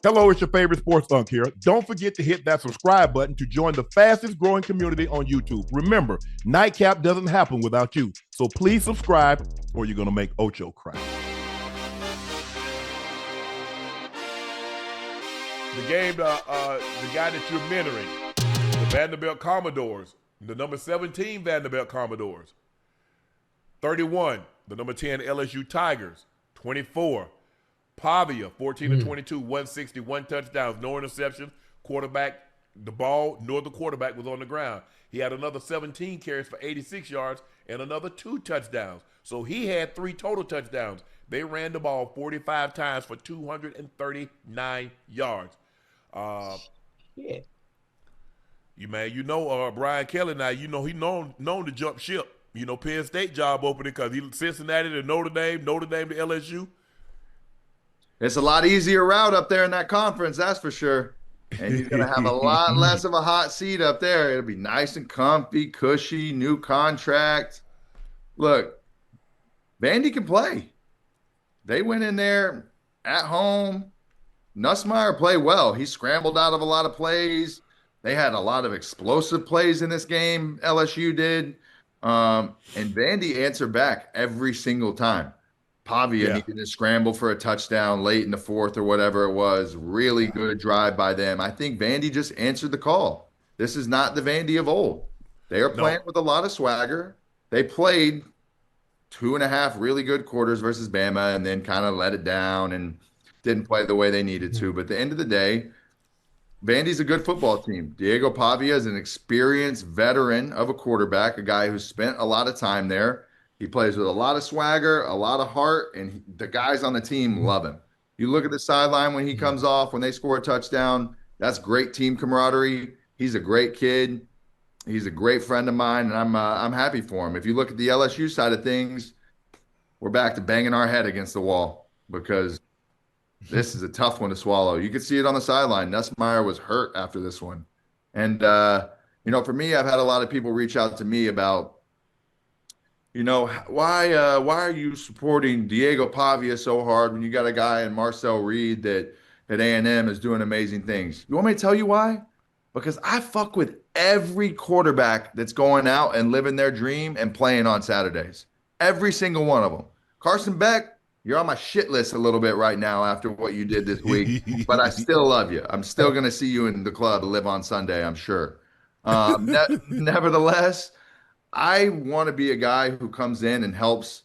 Hello, it's your favorite sports Unc here. Don't forget to hit that subscribe button to join the fastest growing community on YouTube. Remember, Nightcap doesn't happen without you. So please subscribe or you're going to make Ocho cry. The game, the guy that you're mentoring, the Vanderbilt Commodores, the number 17 Vanderbilt Commodores, 31, the number 10 LSU Tigers, 24, Pavia, 14-22, 160, 1 touchdowns, no interceptions. Quarterback, the ball, nor the quarterback was on the ground. He had another 17 carries for 86 yards and another 2 touchdowns. So he had 3 total touchdowns. They ran the ball 45 times for 239 yards. Yeah. You know, Brian Kelly now, you know, he known to jump ship. You know, Penn State job opening because he Cincinnati to Notre Dame to LSU. It's a lot easier route up there in that conference, that's for sure. And he's going to have a lot less of a hot seat up there. It'll be nice and comfy, cushy, new contract. Look, Vandy can play. They went in there at home. Nussmeier played well. He scrambled out of a lot of plays. They had a lot of explosive plays in this game, LSU did. And Vandy answered back every single time. Pavia needed to scramble for a touchdown late in the fourth or whatever it was. Really good drive by them. I think Vandy just answered the call. This is not the Vandy of old. They are playing with a lot of swagger. They played 2.5 really good quarters versus Bama and then kind of let it down and didn't play the way they needed to. But at the end of the day, Vandy's a good football team. Diego Pavia is an experienced veteran of a quarterback, a guy who's spent a lot of time there. He plays with a lot of swagger, a lot of heart, and the guys on the team love him. You look at the sideline when he comes off, when they score a touchdown, that's great team camaraderie. He's a great kid. He's a great friend of mine, and I'm happy for him. If you look at the LSU side of things, we're back to banging our head against the wall because this is a tough one to swallow. You could see it on the sideline. Nussmeier was hurt after this one. And, for me, I've had a lot of people reach out to me about, why are you supporting Diego Pavia so hard when you got a guy in Marcel Reed that at A&M is doing amazing things? You want me to tell you why? Because I fuck with every quarterback that's going out and living their dream and playing on Saturdays. Every single one of them. Carson Beck, you're on my shit list a little bit right now after what you did this week, but I still love you. I'm still going to see you in the club to live on Sunday, I'm sure. Nevertheless, I want to be a guy who comes in and helps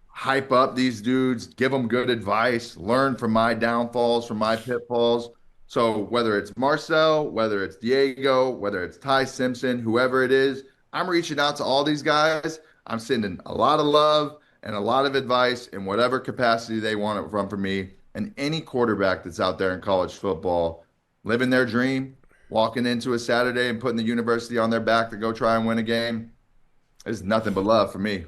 hype up these dudes, give them good advice, learn from my downfalls, from my pitfalls. So whether it's Marcel, whether it's Diego, whether it's Ty Simpson, whoever it is, I'm reaching out to all these guys. I'm sending a lot of love and a lot of advice in whatever capacity they want it from me. And any quarterback that's out there in college football, living their dream, walking into a Saturday and putting the university on their back to go try and win a game, is nothing but love for me.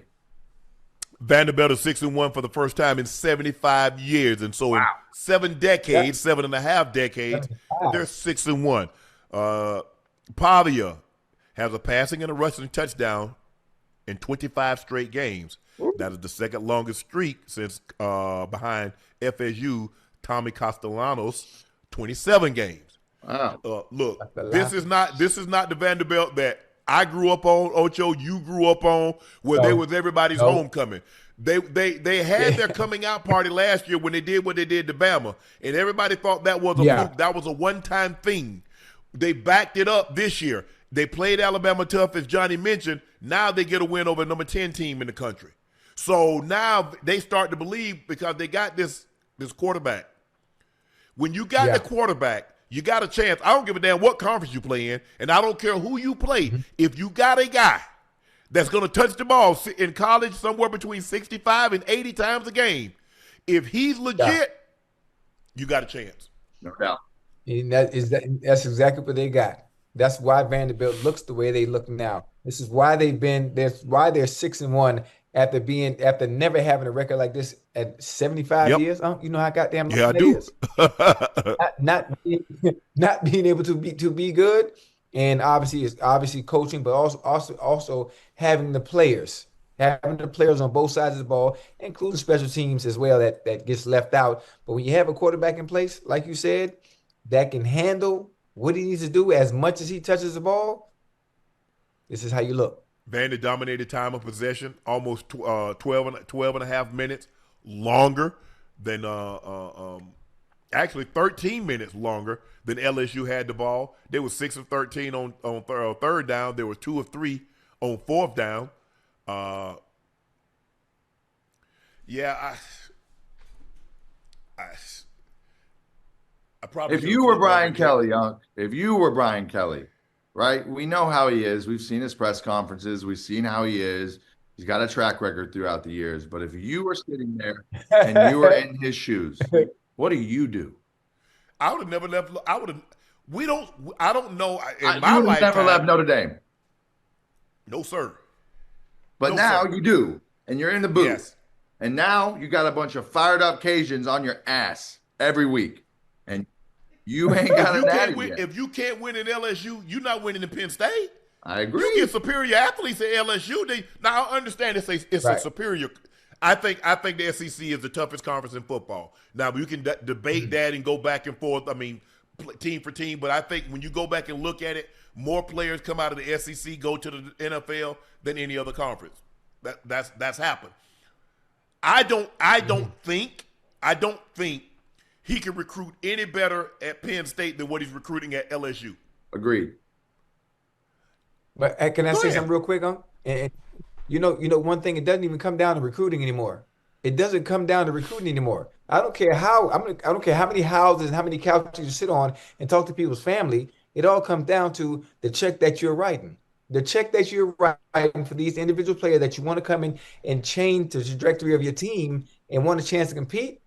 Vanderbilt is 6-1 for the first time in 75 years. And so in 7 decades, 7.5 decades, they're 6-1. Pavia has a passing and a rushing touchdown in 25 straight games. That is the second longest streak since behind FSU, Tommy Castellanos, 27 games. Wow. Look, this is not the Vanderbilt that I grew up on, Ocho, you grew up on, where they was everybody's homecoming. They had their coming out party last year when they did what they did to Bama, and everybody thought that was a fluke. That was a one-time thing. They backed it up this year. They played Alabama tough, as Johnny mentioned. Now they get a win over number 10 team in the country. So now they start to believe because they got this quarterback. When you got the quarterback, you got a chance. I don't give a damn what conference you play in, and I don't care who you play. If you got a guy that's going to touch the ball in college somewhere between 65 and 80 times a game, if he's legit, you got a chance. No doubt. And that's exactly what they got. That's why Vanderbilt looks the way they look now. This is why they're 6-1 after never having a record like this at 75 years. You know how goddamn long I that do. is? not being able to be good, and obviously coaching, but also having the players having the players on both sides of the ball, including special teams as well, that gets left out. But when you have a quarterback in place, like you said, that can handle what he needs to do as much as he touches the ball, this is how you look. Vandy dominated time of possession, almost 12 and a half minutes longer than actually 13 minutes longer than LSU had the ball. They were 6 of 13 on third down. There were 2 of 3 on fourth down. Yeah, I probably. If you were Brian Kelly, if you were Brian Kelly, right? We know how he is. We've seen his press conferences. We've seen how he is. He's got a track record throughout the years. But if you were sitting there and you were in his shoes, what do you do? I would have never left. I would have. We don't. I don't know. In You my would have lifetime, never left Notre Dame. No, sir. But No, now sir. you do, and you're in the booth. Yes. And now you got a bunch of fired up Cajuns on your ass every week, and you ain't got a natty yet. If you can't win in LSU, you're not winning in Penn State. I agree. You get superior athletes at LSU. Now I understand it's a superior. I think the SEC is the toughest conference in football. Now you can debate that and go back and forth. I mean, team for team. But I think when you go back and look at it, more players come out of the SEC go to the NFL than any other conference. That's happened. I don't think he can recruit any better at Penn State than what he's recruiting at LSU. Agreed. But can I say something real quick, Unc? And you know, one thing, it doesn't even come down to recruiting anymore. It doesn't come down to recruiting anymore. I don't care how many houses and how many couches you sit on and talk to people's family. It all comes down to the check that you're writing. The check that you're writing for these individual players that you want to come in and change the trajectory of your team and want a chance to compete.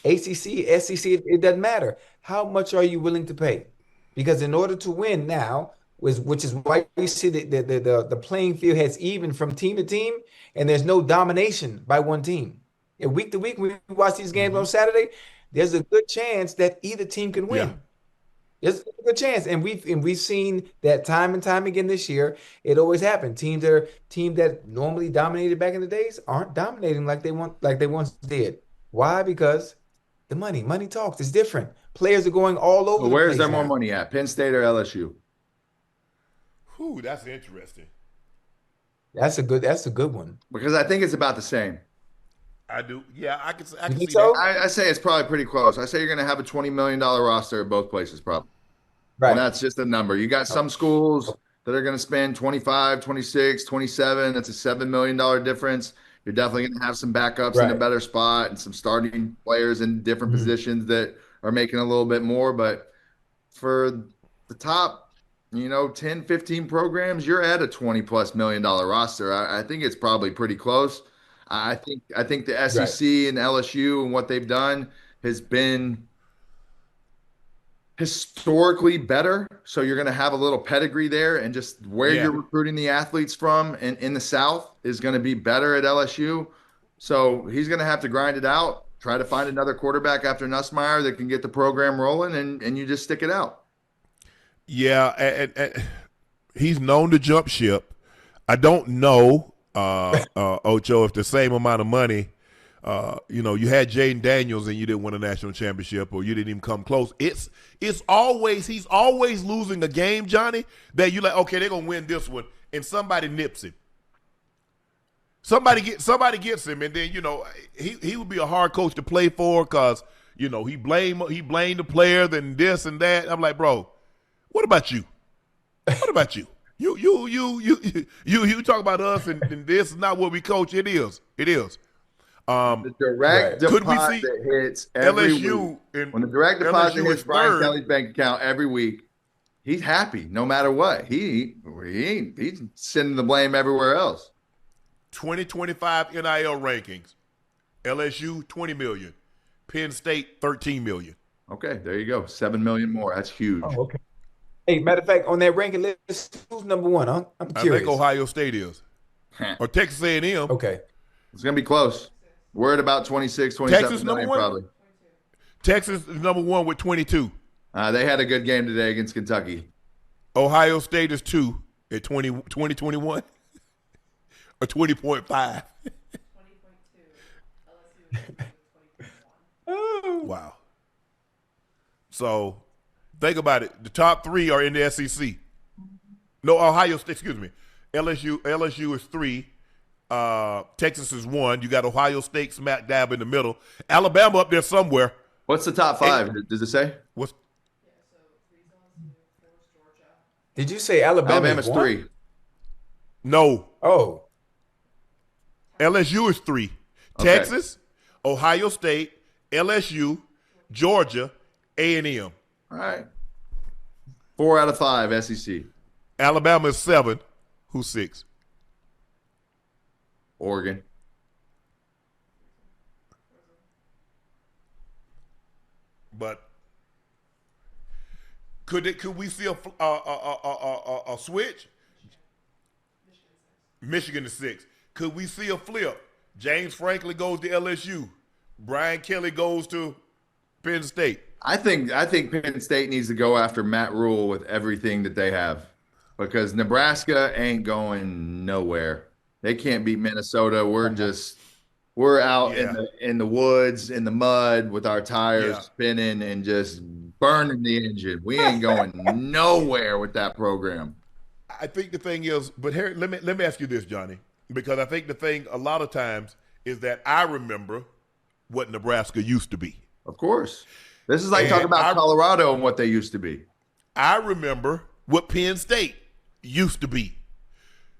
ACC, SEC, it doesn't matter. How much are you willing to pay? Because in order to win now, which is why you see the playing field has even from team to team, and there's no domination by one team. And week to week, when we watch these games on Saturday, there's a good chance that either team can win. Yeah. There's a good chance, and we've seen that time and time again this year. It always happened. Teams that normally dominated back in the days aren't dominating like they once did. Why? Because the money talks. It's different. Players are going all over. Where's there more money at? Penn State or LSU? Ooh, that's interesting. That's a good one. Because I think it's about the same. I do. Yeah, I can see so? that. I say it's probably pretty close. I say you're going to have a $20 million roster at both places, probably. Right. And that's just a number. You got some schools that are going to spend 25, 26, 27. That's a $7 million difference. You're definitely going to have some backups in a better spot and some starting players in different positions that are making a little bit more. But for the top, 10, 15 programs, you're at a $20+ million roster. I think it's probably pretty close. I think the SEC and LSU and what they've done has been historically better. So you're going to have a little pedigree there, and just where you're recruiting the athletes from and in the South is going to be better at LSU. So he's going to have to grind it out, try to find another quarterback after Nussmeier that can get the program rolling, and you just stick it out. Yeah, and he's known to jump ship. I don't know, Ocho, if the same amount of money, you had Jaden Daniels and you didn't win a national championship, or you didn't even come close. He's always losing a game, Johnny, that you're like, okay, they're gonna win this one, and somebody nips him. Somebody gets him, and then he would be a hard coach to play for because he blamed the players and this and that. I'm like, bro, what about you? What about you? You talk about us and this is not what we coach. It is. The direct deposit hits every LSU week. When the direct deposit hits Brian third. Kelly's bank account every week, he's happy no matter what. He's sending the blame everywhere else. 2025 NIL rankings. LSU 20 million. Penn State 13 million. Okay, there you go. 7 million more. That's huge. Oh, okay. Hey, matter of fact, on that ranking list, who's number one, huh? I'm curious. I think Ohio State is. Or Texas A&M. Okay. It's going to be close. We're at about 26, 27 Texas million number one? probably. Texas is number one with 22. They had a good game today against Kentucky. Ohio State is 2 at 2021. or 20.5. 20.2. Wow. So think about it. The top 3 are in the SEC. No, Ohio State, excuse me. LSU is 3. Texas is 1. You got Ohio State smack dab in the middle. Alabama up there somewhere. What's the top 5? Does it say? What's Yeah, so 3's LSU, 4's Georgia. Did you say Alabama? Alabama's 3. no? Oh, LSU is 3. Okay. Texas, Ohio State, LSU, Georgia, A&M. All right. 4 out of 5 SEC. Alabama is 7. Who's 6? Oregon. But could we see a switch? Michigan is 6. Could we see a flip? James Franklin goes to LSU. Brian Kelly goes to Penn State. I think Penn State needs to go after Matt Rule with everything that they have, because Nebraska ain't going nowhere. They can't beat Minnesota. We're out in the woods, in the mud with our tires spinning and just burning the engine. We ain't going nowhere with that program. I think the thing is, but here, let me ask you this, Johnny, because I think the thing a lot of times is that I remember what Nebraska used to be. Of course. This is like talking about Colorado and what they used to be. I remember what Penn State used to be.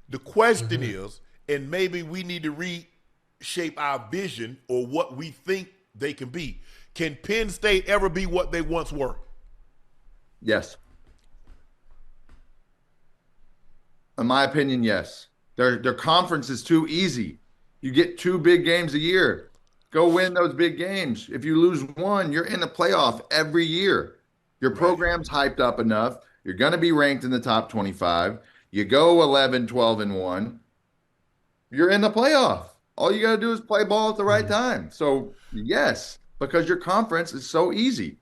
The question is, and maybe we need to reshape our vision or what we think they can be. Can Penn State ever be what they once were? Yes. In my opinion, yes. Their conference is too easy. You get 2 big games a year. Go win those big games. If you lose one, you're in the playoff every year. Your program's hyped up enough. You're going to be ranked in the top 25. You go 11, 12, and 1. You're in the playoff. All you got to do is play ball at the right time. So, yes, because your conference is so easy.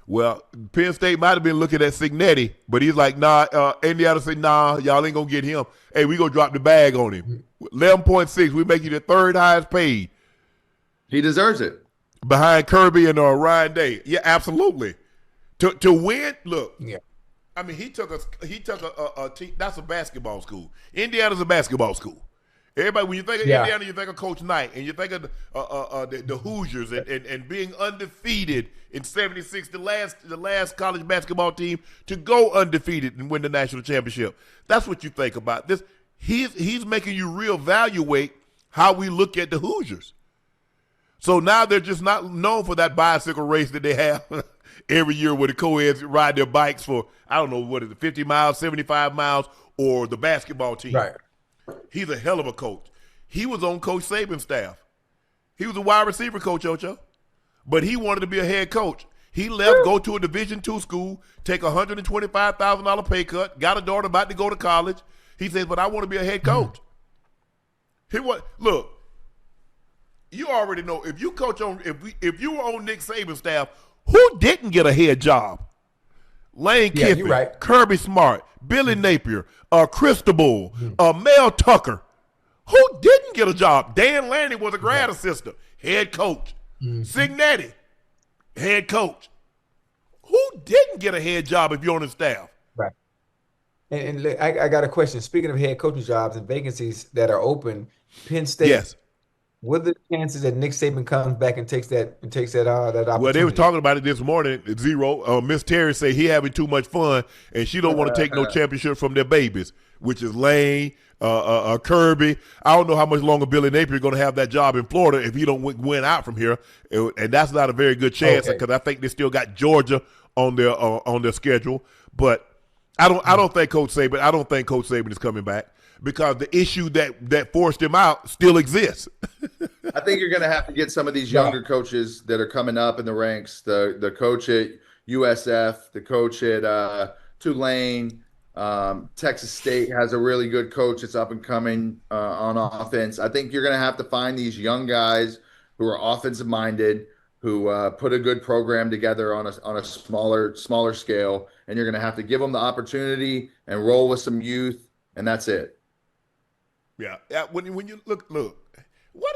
Well, Penn State might have been looking at Cignetti, but he's like, nah, Indiana said, nah, y'all ain't going to get him. Hey, we going to drop the bag on him. 11.6, we make you the 3rd highest paid. He deserves it. Behind Kirby and Ryan Day. Yeah, absolutely. To win, look. yeah. I mean, he took a team. That's a basketball school. Indiana's a basketball school. Everybody, when you think of Indiana, you think of Coach Knight, and you think of the Hoosiers and being undefeated in '76, the last college basketball team to go undefeated and win the national championship. That's what you think about this. He's making you reevaluate how we look at the Hoosiers. So now they're just not known for that bicycle race that they have every year where the co-eds ride their bikes for, I don't know, what is it, 50 miles, 75 miles, or the basketball team. Right. He's a hell of a coach. He was on Coach Saban's staff. He was a wide receiver coach, Ocho. But he wanted to be a head coach. He left, go to a Division II school, take a $125,000 pay cut, got a daughter about to go to college. He says, but I want to be a head coach. Look, you already know if you coach on if you were on Nick Saban's staff, who didn't get a head job? Lane Kiffin, right. Kirby Smart, Billy Napier, Cristobal, Mel Tucker. Who didn't get a job? Dan Lanning was a grad assistant, head coach. Cignetti, head coach. Who didn't get a head job if you're on his staff? Right. And look, I got a question. Speaking of head coaching jobs and vacancies that are open, Penn State. Yes. What are the chances that Nick Saban comes back and takes that opportunity? Well, they were talking about it this morning. 0. Miss Terry said he having too much fun, and she don't want to take no championship from their babies, which is Lane, Kirby. I don't know how much longer Billy Napier is going to have that job in Florida if he don't win out from here, and that's not a very good chance because I think they still got Georgia on their schedule. But I don't think Coach Saban is coming back, because the issue that forced him out still exists. I think you're going to have to get some of these younger coaches that are coming up in the ranks. The coach at USF, the coach at Tulane, Texas State has a really good coach that's up and coming on offense. I think you're going to have to find these young guys who are offensive minded, who put a good program together on a smaller scale, and you're going to have to give them the opportunity and roll with some youth, and that's it. Yeah. When you look, what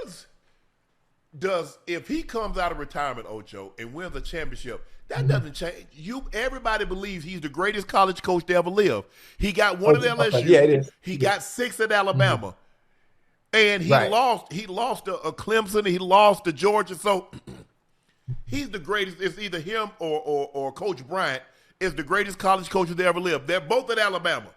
if he comes out of retirement, Ocho, and wins a championship, that doesn't change. Everybody believes he's the greatest college coach to ever live. He got one at LSU. Yeah, it is. He got 6 at Alabama. And he lost to Clemson, he lost to Georgia. So he's the greatest. It's either him or Coach Bryant is the greatest college coaches to ever live. They're both at Alabama.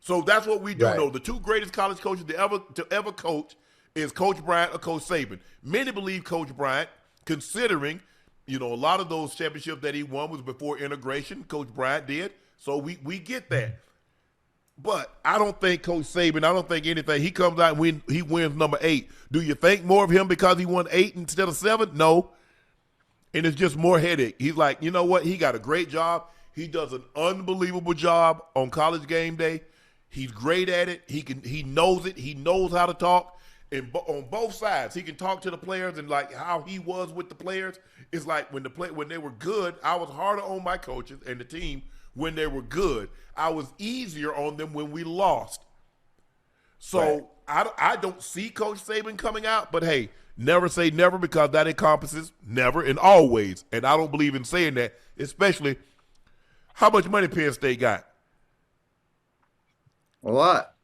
So that's what we do know. The 2 greatest college coaches to ever coach is Coach Bryant or Coach Saban. Many believe Coach Bryant, considering, a lot of those championships that he won was before integration. Coach Bryant did. So we get that. But I don't think Coach Saban, I don't think anything. He comes out and he wins number 8. Do you think more of him because he won 8 instead of 7? No. And it's just more headache. He's like, you know what? He got a great job. He does an unbelievable job on College Game Day. He's great at it. He knows it. He knows how to talk. And on both sides, he can talk to the players, and like how he was with the players. It's like when they were good, I was harder on my coaches and the team when they were good. I was easier on them when we lost. So I don't see Coach Saban coming out, but hey, never say never, because that encompasses never and always. And I don't believe in saying that, especially how much money Penn State got. A lot.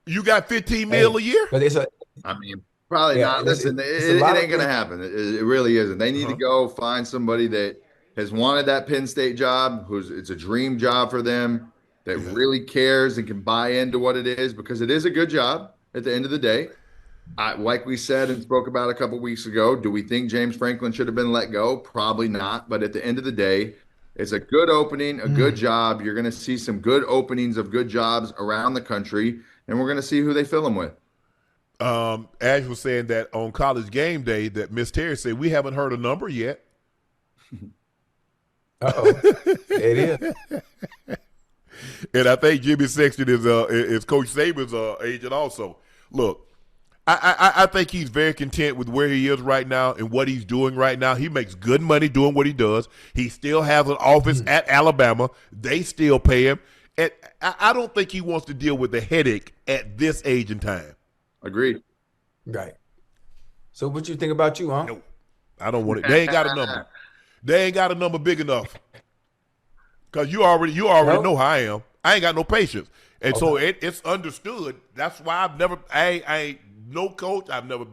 You got $15 million a year? But probably not. Listen, it ain't going to happen. It really isn't. They need to go find somebody that has wanted that Penn State job, it's a dream job for them, that really cares and can buy into what it is, because it is a good job at the end of the day. Like we said and spoke about a couple weeks ago, do we think James Franklin should have been let go? Probably not. But at the end of the day, it's a good opening, a good job. You're going to see some good openings of good jobs around the country, and we're going to see who they fill them with. Ash was saying that on College Game Day that Miss Terry said, we haven't heard a number yet. Uh-oh. It is. And I think Jimmy Sexton is Coach Saban's agent also. Look, I think he's very content with where he is right now and what he's doing right now. He makes good money doing what he does. He still has an office at Alabama. They still pay him. And I don't think he wants to deal with the headache at this age and time. Agreed. Right. So what you think about you, huh? No, I don't want it. They ain't got a number. They ain't got a number big enough. Because you already know how I am. I ain't got no patience. And so it's understood. That's why I ain't no coach. I've never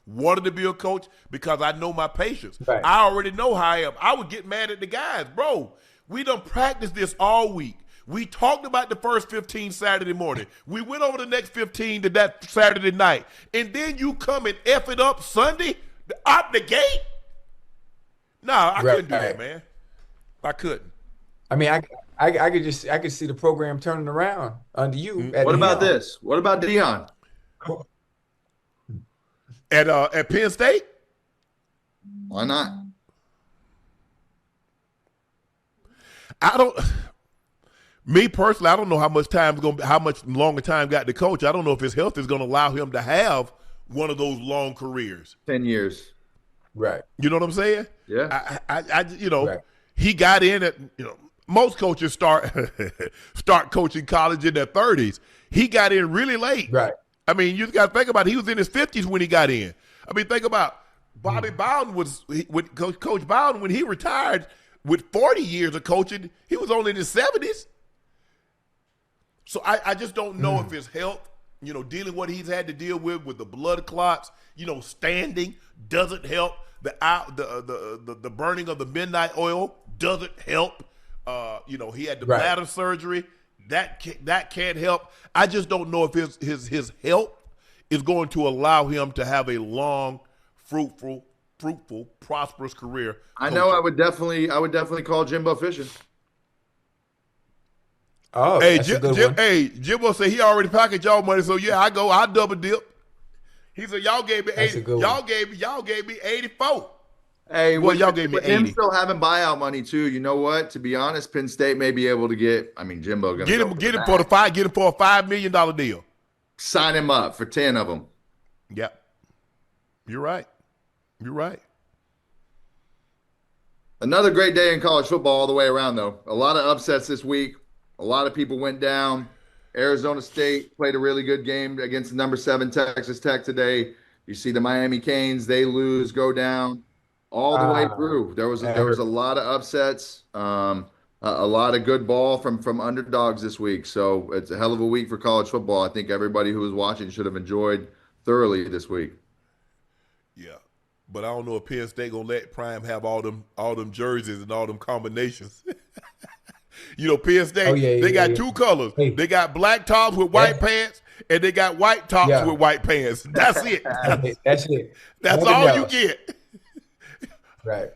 wanted to be a coach, because I know my patience. Right. I already know how I am. I would get mad at the guys. Bro, we done practiced this all week. We talked about the first 15 Saturday morning. We went over the next 15 to that Saturday night. And then you come and F it up Sunday out the gate? Nah, I couldn't do that, man. I couldn't. I mean, I could see the program turning around under you. What about this? What about Dion? At Penn State? Why not? Me personally, I don't know how much longer time got to coach. I don't know if his health is going to allow him to have one of those long careers. 10 years. Right. You know what I'm saying? Yeah. Right. He got in at, most coaches start coaching college in their 30s. He got in really late. Right. I mean, you got to think about it. He was in his 50s when he got in. I mean, think about Bobby Bowden with Coach Bowden when he retired with 40 years of coaching. He was only in his 70s. So I just don't know if his health, dealing what he's had to deal with the blood clots, standing doesn't help. The burning of the midnight oil doesn't help. He had the bladder surgery. That can't help. I just don't know if his health is going to allow him to have a long, fruitful, prosperous career. I know I would definitely call Jimbo Fisher. Oh, hey, that's a good one. Hey, Jimbo said he already pocket y'all money, so yeah, I double dip. He said y'all gave me 80. Y'all gave me 84. Hey, well, y'all gave me 80. Him still having buyout money too. You know what? To be honest, Penn State may be able to get. I mean, Jimbo gonna get him for a $5 million deal. Sign him up for 10 of them. Yep, you're right. Another great day in college football all the way around, though. A lot of upsets this week. A lot of people went down. Arizona State played a really good game against the number 7 Texas Tech today. You see the Miami Canes, they lose, go down all the way through. There was a lot of upsets, a lot of good ball from underdogs this week. So it's a hell of a week for college football. I think everybody who was watching should have enjoyed thoroughly this week. Yeah. But I don't know if Penn State gonna let Prime have all them jerseys and all them combinations. You know, Penn State, they got 2 colors. Hey. They got black tops with white pants, and they got white tops with white pants. That's it. That's it. That's all you get. Right.